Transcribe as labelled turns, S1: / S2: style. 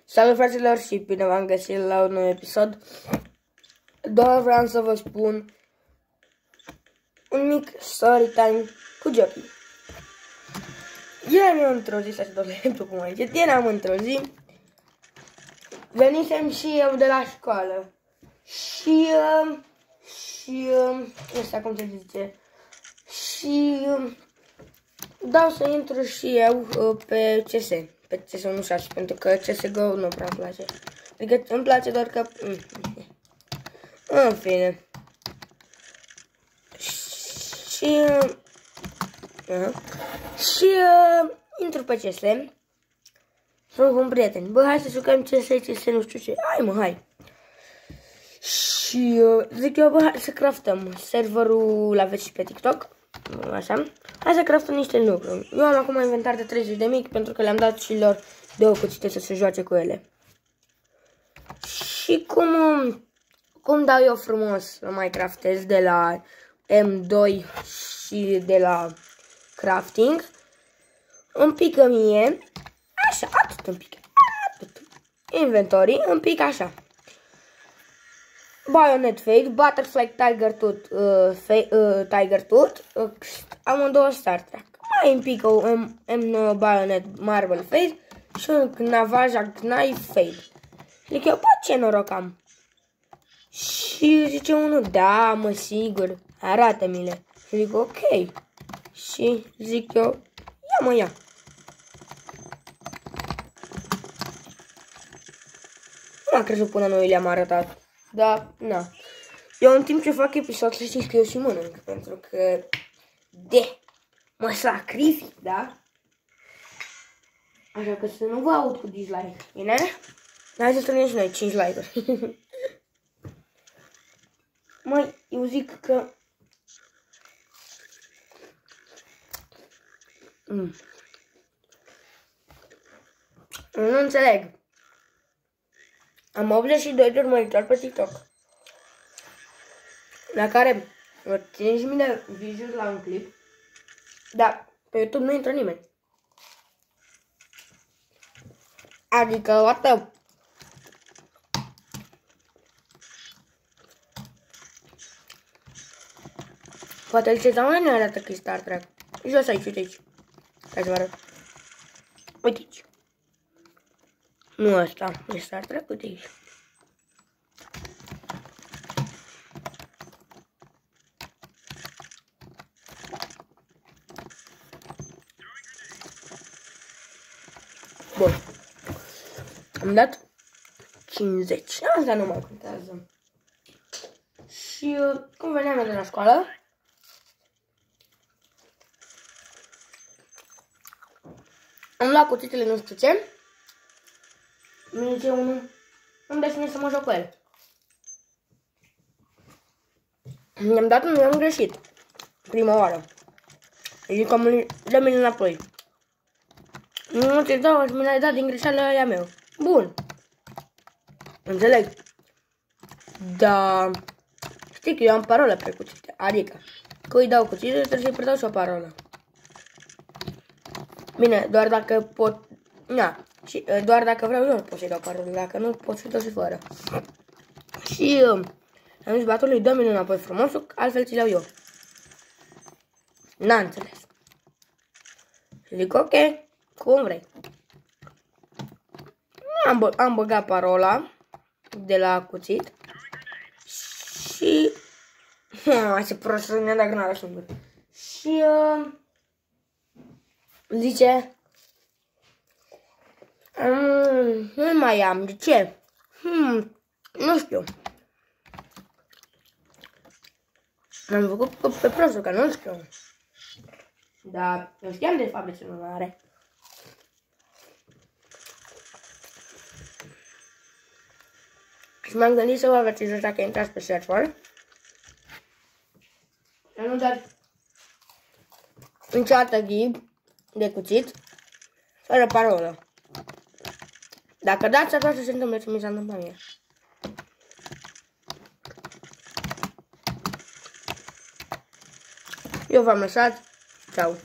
S1: Salut fraților și bine v-am găsit la un nou episod. Doar vreau să vă spun un mic story time cu Jockey. Eram eu într-o zi, să dau exemplu cum aici, eram într-o zi, venisem și eu de la școală și ăsta cum se zice, și dau să intru și eu pe CS. Pe CS 1.6, pentru că CSGO nu prea îmi place. Adică îmi place doar că... În fine. Și intru pe CS. Sunt cu un prieten. Bă, hai să jucăm CS, nu știu ce. Hai mă, hai. Și zic eu, bă, hai să craftăm serverul, l-aveți și pe TikTok. Așa. Hai să craftăm niște lucruri. Eu am acum inventar de 30 de mic pentru că le-am dat și lor 2 cuțite să se joace cu ele. Și cum dau eu frumos să mai craftez de la M2 și de la crafting, îmi pică mie, așa, atât îmi pică, atât. Inventory, îmi pică așa. Bayonet Fade, Butterfly Tiger Tooth, Tiger Tooth, amândouă Star Trek. Mai îmi pică un Bayonet Marble Fade și un Navaja Knife Fade. Zic eu, bă, ce noroc am. Și zice unul, da, mă, sigur, arată-mi-le. Și zic, ok. Și zic eu, ia mă, ia. Nu am crezut până noi le-am arătat. Da, na. Eu în timp ce fac episodul știți că eu și mănânc, pentru că mă sacrific, da? Așa că să nu vă aud cu dislike, bine? Hai să strângem și noi 5 like-uri. Măi, eu zic că... Nu înțeleg. Am 82 de urmăritori pe TikTok, la care 5.000 de views la un clip, dar pe YouTube nu intră nimeni. Adică, what the... Poate îl cezau unde ne arată că e Star Trek. Jos aici, uite aici. Hai să vă arăt. Uite aici. Nu ăsta, e Star Trek, uite aici. Bun. Am dat 50. Asta nu mai contează. Și cum veneam de la școală, am luat cuțitele nu știu ce. Mi zice unul, îmi dă cine să mă joc cu el. Mi-am dat unul, am greșit. Prima oară. Zic că dă-mi înapoi. Nu ți-l dau, mi l-ai dat din greșeală aia meu. Bun. Înțeleg. Da. Știi că eu am parolă pe cuțite. Adică, că îi dau cuțite, trebuie să-i predau și o parolă. Bine, doar dacă pot... Na. Și doar dacă vreau eu pot să-i dau parolă. Dacă nu, pot să-i dau și fără. Și am zis băiatului, dă-mi înapoi frumosul, altfel ți-l iau eu. N-a înțeles. Și zic, ok, cum vrei. Am băgat parola de la cuțit. Și... Hai să prost să ne-a dat grânara singur. Și... zice... Nu mai am, de ce? Nu știu. Am făcut pe prostul, că nu știu. Dar eu știam de fapt de ce nu are. Și m-am gândit să vă avertizez dacă intrați pe server. Nu dați niciodată ghib de cuțit fără parolă. Dacă dați, atunci se întâmplă ce mi s-a întâmplat mie. Eu v-am lăsat. Ciao.